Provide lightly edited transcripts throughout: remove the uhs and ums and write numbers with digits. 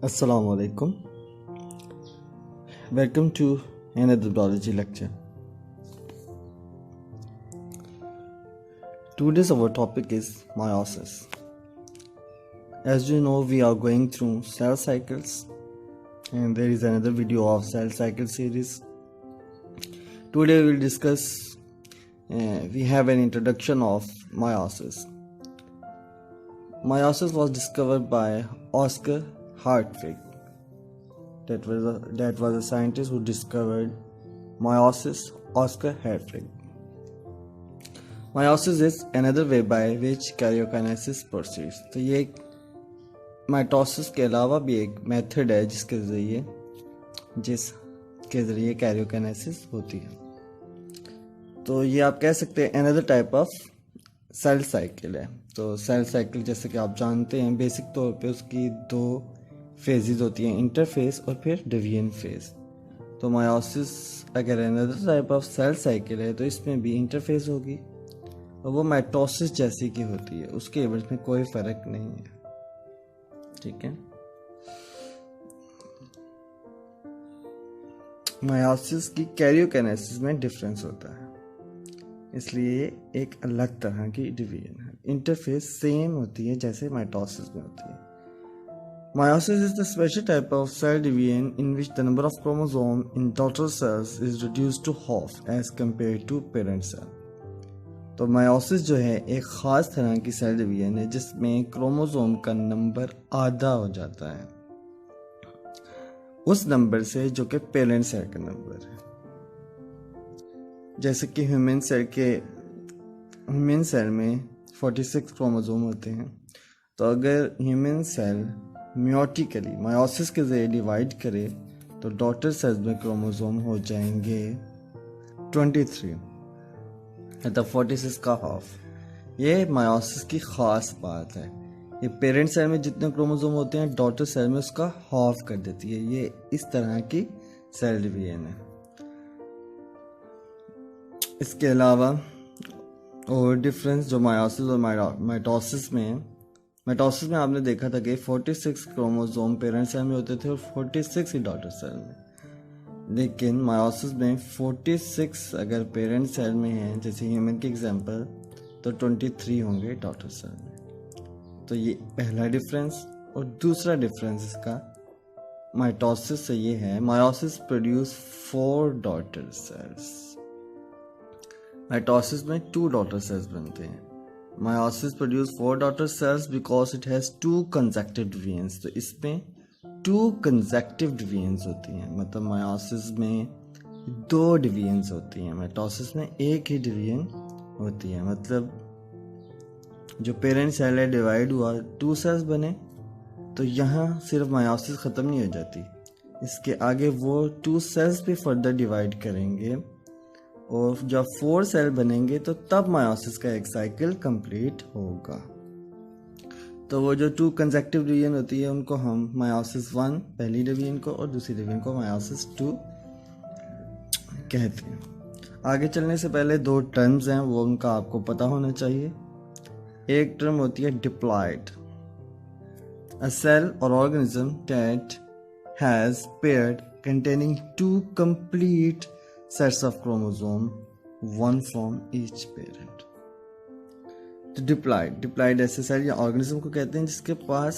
Assalamu alaikum. Welcome to another biology lecture. Today's our topic is meiosis. As you know, we are going through cell cycles, and there is another video of cell cycle series. Today we will discuss. We have an introduction of meiosis. Meiosis was discovered by Oscar Hartwig. That was a scientist who discovered meiosis, Oscar Hartwig. Meiosis is another way by which karyokinesis proceeds. तो ये एक mitosis के अलावा भी एक method है जिसके ज़रिए karyokinesis होती है. तो ये आप कह सकते हैं another type of cell cycle है. तो सेल साइकिल जैसे कि आप जानते हैं बेसिक तौर पे उसकी दो फेजेस होती हैं, इंटरफेज और फिर डिवीजन फेज. तो मायोसिस अगर another type of cell cycle है तो इसमें भी इंटरफेज होगी और वो माइटोसिस जैसी की होती है, उसके एवज में कोई फर्क नहीं है. ठीक है. मायोसिस की कैरियोकाइनेसिस में डिफरेंस होता है, इसलिए एक अलग तरह की डिवीजन है. इंटरफेस सेम होती है जैसे माइटोसिस में होती है. Meiosis is the special type of cell division in which the number of chromosomes in daughter cells is reduced to half as compared to parent cell. तो meiosis जो है एक ख़ास तरह की सेल डिवीजन है जिसमें क्रोमोसोम का नंबर आधा हो जाता है उस नंबर से जो कि पेरेंट सेल का नंबर है. जैसे कि ह्यूमन सेल में 46 क्रोमोसोम होते हैं. तो अगर ह्यूमन सेल म्योटिकली मायोसिस के जरिए डिवाइड करे तो डॉटर सेल्स में क्रोमोसोम हो जाएंगे 23, मतलब 46 का हाफ. ये मायोसिस की ख़ास बात है. ये पेरेंट सेल में जितने क्रोमोसोम होते हैं डॉटर सेल में उसका हाफ कर देती है. ये इस तरह की सेल डिवीजन है. इसके अलावा और डिफरेंस जो मायोसिस और माइटोसिस में है, माइटोसिस में आपने देखा था कि 46 क्रोमोसोम पेरेंट सेल में होते थे और 46 ही डॉटर सेल में. लेकिन मायोसिस में 46 अगर पेरेंट सेल में है जैसे ह्यूमन की एग्जांपल तो 23 होंगे डॉटर सेल में. तो ये पहला डिफरेंस. और दूसरा डिफरेंस इसका माइटोसिस से ये है, meiosis produce 4 daughter cells. Mitosis में 2 डॉटर सेल्स बनते हैं. Meiosis produce 4 daughter cells because it has 2 consecutive divisions. तो इसमें 2 consecutive divisions होती हैं, मतलब meiosis में 2 divisions होती हैं, माइटोसिस में एक ही डिवीजन होती है. मतलब जो पेरेंट सेल है डिवाइड हुआ 2 सेल्स बने, तो यहाँ सिर्फ मायोसिस ख़त्म नहीं हो जाती, इसके आगे वो 2 सेल्स भी फर्दर डिवाइड करेंगे और जब 4 सेल बनेंगे तो तब मायोसिस का एक साइकिल कंप्लीट होगा. तो वो जो 2 कंसेक्टिव डिवीजन होती है उनको हम मायोसिस 1 पहली डिवीजन को और दूसरी डिवीजन को मायोसिस 2 कहते हैं. आगे चलने से पहले 2 टर्म्स हैं वो उनका आपको पता होना चाहिए. एक टर्म होती है डिप्लॉयड, अ सेल और organism that has paired containing 2 complete sets of chromosome, one from each parent. तो डिप्लॉयड ऐसे सेल या ऑर्गेनिज्म को कहते हैं जिसके पास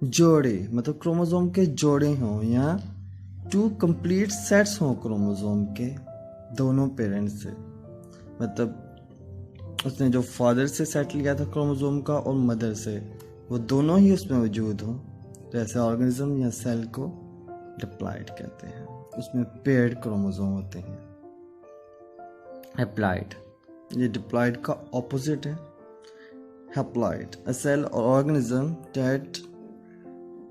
जोड़े, मतलब क्रोमोसोम के जोड़े हों या 2 कंप्लीट सेट्स हों क्रोमोसोम के दोनों पेरेंट्स से. मतलब उसने जो फादर से सेट लिया था क्रोमोसोम का और मदर से, वो दोनों ही उसमें मौजूद हों, तो ऐसे ऑर्गेनिज्म या सेल को डिप्लॉयड कहते हैं. उसमें पेयर्ड क्रोमोसोम होते हैं. हैप्लॉयड, ये डिप्लॉयड का ऑपोजिट है. हैप्लॉयड, अ सेल और organism that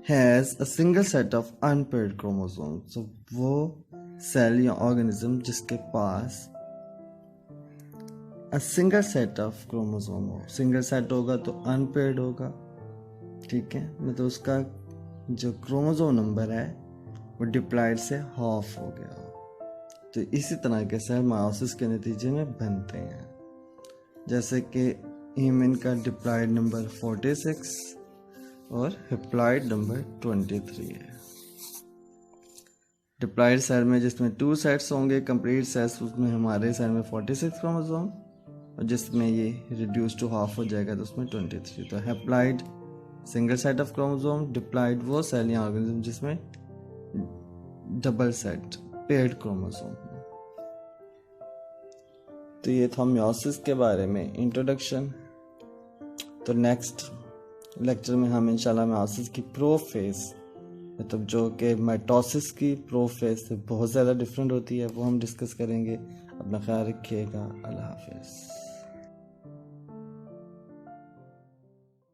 has a single set of unpaired chromosomes. तो वो सेल या ऑर्गेनिज्म जिसके पास a single set of chromosome हो. सिंगल सेट होगा तो अनपेयर्ड होगा. ठीक है, मतलब उसका जो क्रोमोसोम नंबर है वो डिप्लॉयड से हाफ हो गया. तो इसी तरह के सेल मायोसिस के नतीजे में बनते हैं. जैसे कि ह्यूमन का डिप्लॉयड नंबर 46 और हैप्लॉइड नंबर 23 है। डिप्लॉइड सेल में जिसमें 2 सेट्स होंगे, कंप्लीट सेट्स उसमें हमारे सेल में 46 क्रोमोसोम, और जिसमें ये रिड्यूस टू हाफ हो जाएगा तो उसमें 23। तो haploid single set of chromosome, diploid वो सेल या ऑर्गेनिज्म जिसमें डबल सेट पेयर्ड क्रोमोसोम। तो ये था मियोसिस के बारे में इंट्रोडक्शन। तो नेक्स्ट लेक्चर में हम इंशाल्लाह मियोसिस की प्रो फेज, मतलब जो कि माइटोसिस की प्रो फेज से बहुत ज़्यादा डिफरेंट होती है, वो हम डिस्कस करेंगे। अपना ख्याल रखिएगा। अल्लाह हाफिज़।